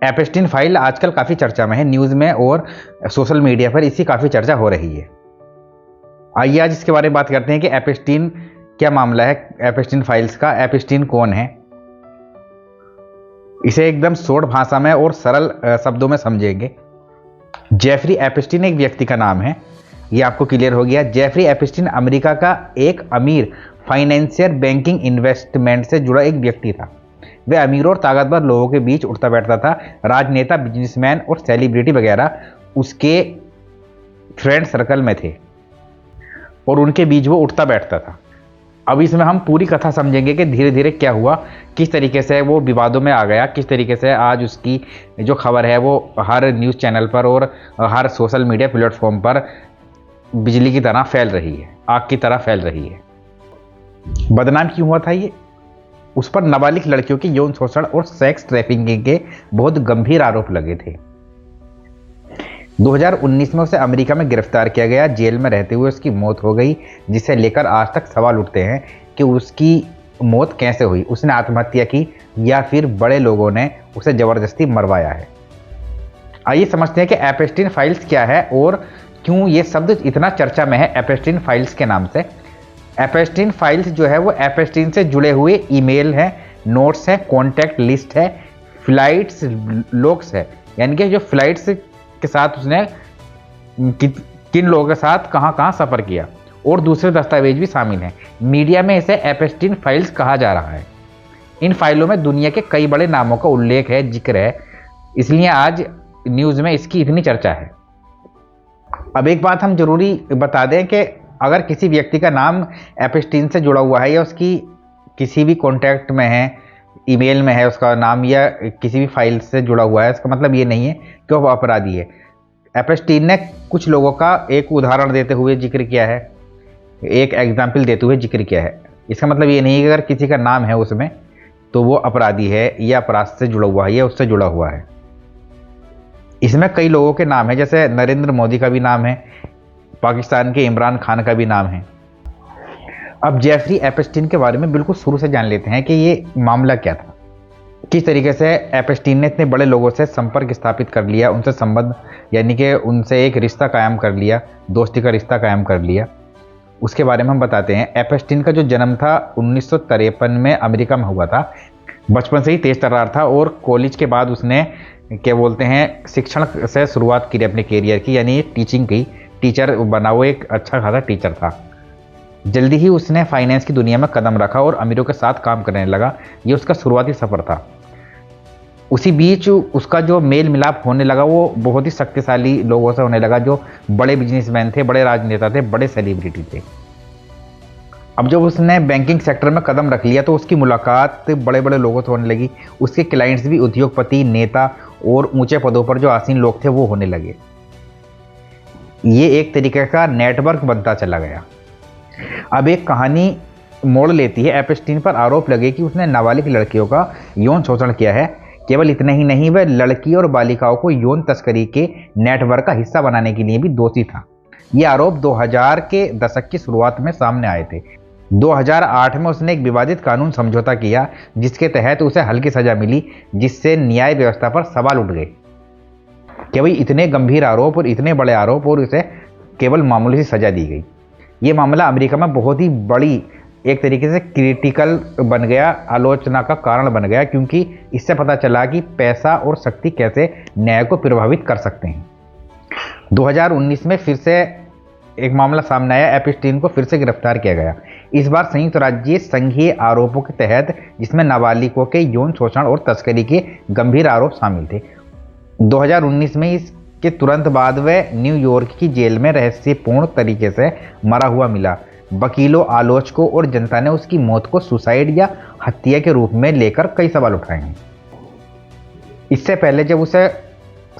Epstein file आजकल काफ़ी चर्चा में है, न्यूज़ में और सोशल मीडिया पर इसकी काफ़ी चर्चा हो रही है। आइए आज इसके बारे में बात करते हैं कि एपस्टीन क्या मामला है, एपस्टीन फाइल्स का। एपस्टीन कौन है, इसे एकदम शॉर्ट भाषा में और सरल शब्दों में समझेंगे। जेफरी एपस्टीन एक व्यक्ति का नाम है, ये आपको क्लियर हो गया। जेफरी एपस्टीन अमेरिका का एक अमीर फाइनेंशियर, बैंकिंग, इन्वेस्टमेंट से जुड़ा एक व्यक्ति था। वह अमीर और ताकतवर लोगों के बीच उठता बैठता था। राजनेता, बिजनेसमैन और सेलिब्रिटी वगैरह उसके फ्रेंड सर्कल में थे और उनके बीच वो उठता बैठता था। अब इसमें हम पूरी कथा समझेंगे कि धीरे धीरे क्या हुआ, किस तरीके से वो विवादों में आ गया, किस तरीके से आज उसकी जो खबर है वो हर न्यूज़ चैनल पर और हर सोशल मीडिया प्लेटफॉर्म पर बिजली की तरह फैल रही है, आग की तरह फैल रही है। बदनाम क्यों हुआ था ये? उस पर नाबालिग लड़कियों के यौन शोषण और सेक्स ट्रैफिकिंग के बहुत गंभीर आरोप लगे थे। 2019 में उसे अमेरिका में गिरफ्तार किया गया। जेल में रहते हुए उसकी मौत हो गई, जिसे लेकर आज तक सवाल उठते हैं कि उसकी मौत कैसे हुई। उसने आत्महत्या की या फिर बड़े लोगों ने उसे ज़बरदस्ती मरवाया है। आइए समझते हैं कि एपस्टीन फाइल्स क्या है और क्यों ये शब्द इतना चर्चा में है एपस्टीन फाइल्स के नाम से। एपस्टीन फाइल्स जो है वो एपस्टीन से जुड़े हुए ईमेल हैं, नोट्स हैं, कॉन्टैक्ट लिस्ट है, फ्लाइट्स लॉग्स है, यानी कि जो फ्लाइट्स के साथ उसने किन लोगों के साथ कहां कहां सफ़र किया, और दूसरे दस्तावेज भी शामिल हैं। मीडिया में इसे एपस्टीन फाइल्स कहा जा रहा है। इन फाइलों में दुनिया के कई बड़े नामों का उल्लेख है, जिक्र है, इसलिए आज न्यूज़ में इसकी इतनी चर्चा है। अब एक बात हम जरूरी बता दें कि अगर किसी व्यक्ति का नाम एपस्टीन से जुड़ा हुआ है या उसकी किसी भी कॉन्टैक्ट में है, ईमेल में है उसका नाम, या किसी भी फाइल से जुड़ा हुआ है, इसका मतलब ये नहीं है कि वह अपराधी है। एपस्टीन ने कुछ लोगों का एक उदाहरण देते हुए जिक्र किया है, एक एग्जाम्पल देते हुए जिक्र किया है। इसका मतलब ये नहीं है कि अगर किसी का नाम है उसमें तो वो अपराधी है या अपराध से जुड़ा हुआ है या उससे जुड़ा हुआ है। इसमें कई लोगों के नाम है, जैसे नरेंद्र मोदी का भी नाम है, पाकिस्तान के इमरान खान का भी नाम है। अब जेफरी एपस्टीन के बारे में बिल्कुल शुरू से जान लेते हैं कि ये मामला क्या था, किस तरीके से एपस्टीन ने इतने बड़े लोगों से संपर्क स्थापित कर लिया, उनसे संबंध यानी कि उनसे एक रिश्ता कायम कर लिया, दोस्ती का रिश्ता कायम कर लिया। उसके बारे में हम बताते हैं। एपस्टीन का जो जन्म था 1953 में अमेरिका में हुआ था। बचपन से ही तेज तर्रार था और कॉलेज के बाद उसने क्या बोलते हैं शिक्षण से शुरुआत की अपने करियर की, यानी टीचिंग की। टीचर बना, वो एक अच्छा खासा टीचर था। जल्दी ही उसने फाइनेंस की दुनिया में कदम रखा और अमीरों के साथ काम करने लगा। ये उसका शुरुआती सफ़र था। उसी बीच उसका जो मेल मिलाप होने लगा वो बहुत ही शक्तिशाली लोगों से होने लगा, जो बड़े बिजनेसमैन थे, बड़े राजनेता थे, बड़े सेलिब्रिटी थे। अब जब उसने बैंकिंग सेक्टर में कदम रख लिया तो उसकी मुलाकात बड़े बड़े लोगों से होने लगी। उसके क्लाइंट्स भी उद्योगपति, नेता और ऊंचे पदों पर जो आसीन लोग थे वो होने लगे। ये एक तरीके का नेटवर्क बनता चला गया। अब एक कहानी मोड़ लेती है। एपस्टीन पर आरोप लगे कि उसने नाबालिग लड़कियों का यौन शोषण किया है। केवल इतना ही नहीं, वह लड़की और बालिकाओं को यौन तस्करी के नेटवर्क का हिस्सा बनाने के लिए भी दोषी था। ये आरोप 2000 के दशक की शुरुआत में सामने आए थे। 2008 में उसने एक विवादित कानून समझौता किया, जिसके तहत उसे हल्की सजा मिली, जिससे न्याय व्यवस्था पर सवाल उठ गए कि भाई इतने गंभीर आरोप और इतने बड़े आरोप और उसे केवल मामूली सी सजा दी गई। ये मामला अमेरिका में बहुत ही बड़ी एक तरीके से क्रिटिकल बन गया, आलोचना का कारण बन गया, क्योंकि इससे पता चला कि पैसा और शक्ति कैसे न्याय को प्रभावित कर सकते हैं। 2019 में फिर से एक मामला सामने आया। एपस्टीन को फिर से गिरफ्तार किया गया, इस बार संयुक्त राज्य संघीय आरोपों के तहत, जिसमें नाबालिगों के यौन शोषण और तस्करी के गंभीर आरोप शामिल थे। 2019 में इसके तुरंत बाद वह न्यूयॉर्क की जेल में रहस्यपूर्ण तरीके से मरा हुआ मिला। वकीलों, आलोचकों और जनता ने उसकी मौत को सुसाइड या हत्या के रूप में लेकर कई सवाल उठाए हैं। इससे पहले जब उसे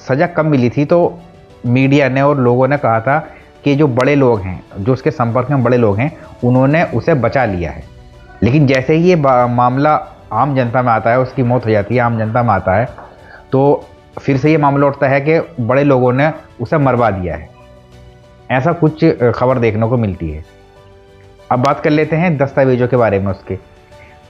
सजा कम मिली थी तो मीडिया ने और लोगों ने कहा था कि जो बड़े लोग हैं, जो उसके संपर्क में बड़े लोग हैं, उन्होंने उसे बचा लिया है। लेकिन जैसे ही ये मामला आम जनता में आता है, उसकी मौत हो जाती है, आम जनता में आता है, तो फिर से ये मामला उठता है कि बड़े लोगों ने उसे मरवा दिया है। ऐसा कुछ खबर देखने को मिलती है। अब बात कर लेते हैं दस्तावेजों के बारे में। उसके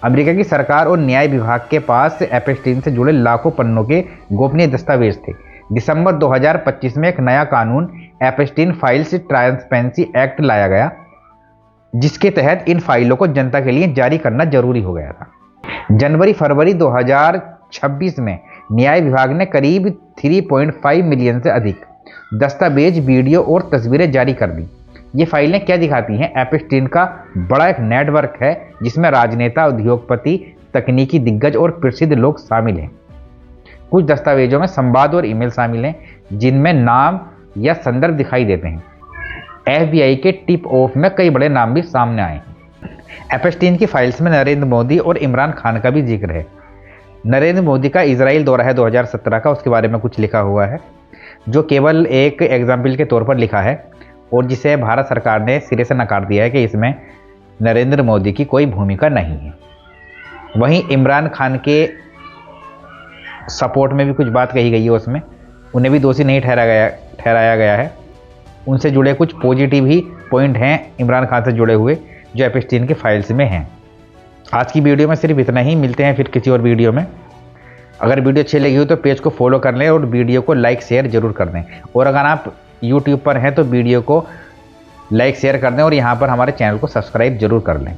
अमेरिका की सरकार और न्याय विभाग के पास एप्स्टीन से जुड़े लाखों पन्नों के गोपनीय दस्तावेज थे। दिसंबर 2025 में एक नया कानून एप्स्टीन फाइल्स ट्रांसपेरेंसी एक्ट लाया गया, जिसके तहत इन फाइलों को जनता के लिए जारी करना जरूरी हो गया था। जनवरी-फरवरी 2026 में न्याय विभाग ने करीब 3.5 मिलियन से अधिक दस्तावेज, वीडियो और तस्वीरें जारी कर दी। ये फाइलें क्या दिखाती हैं? एप्स्टीन का बड़ा एक नेटवर्क है जिसमें राजनेता, उद्योगपति, तकनीकी दिग्गज और प्रसिद्ध लोग शामिल हैं। कुछ दस्तावेजों में संवाद और ईमेल शामिल हैं जिनमें नाम या संदर्भ दिखाई देते हैं। FBI के टिप ऑफ में कई बड़े नाम भी सामने आए हैं। एप्स्टीन की फाइल्स में नरेंद्र मोदी और इमरान खान का भी जिक्र है। नरेंद्र मोदी का इजराइल दौरा है 2017 का, उसके बारे में कुछ लिखा हुआ है जो केवल एक एग्जाम्पल के तौर पर लिखा है और जिसे भारत सरकार ने सिरे से नकार दिया है कि इसमें नरेंद्र मोदी की कोई भूमिका नहीं है। वहीं इमरान खान के सपोर्ट में भी कुछ बात कही गई है, उसमें उन्हें भी दोषी नहीं ठहराया गया है। उनसे जुड़े कुछ पॉजिटिव ही पॉइंट हैं इमरान खान से जुड़े हुए जो एप्स्टीन के फाइल्स में हैं। आज की वीडियो में सिर्फ इतना ही, मिलते हैं फिर किसी और वीडियो में। अगर वीडियो अच्छी लगी हो तो पेज को फॉलो कर लें और वीडियो को लाइक शेयर जरूर कर दें। और अगर आप यूट्यूब पर हैं तो वीडियो को लाइक शेयर कर दें और यहाँ पर हमारे चैनल को सब्सक्राइब जरूर कर लें।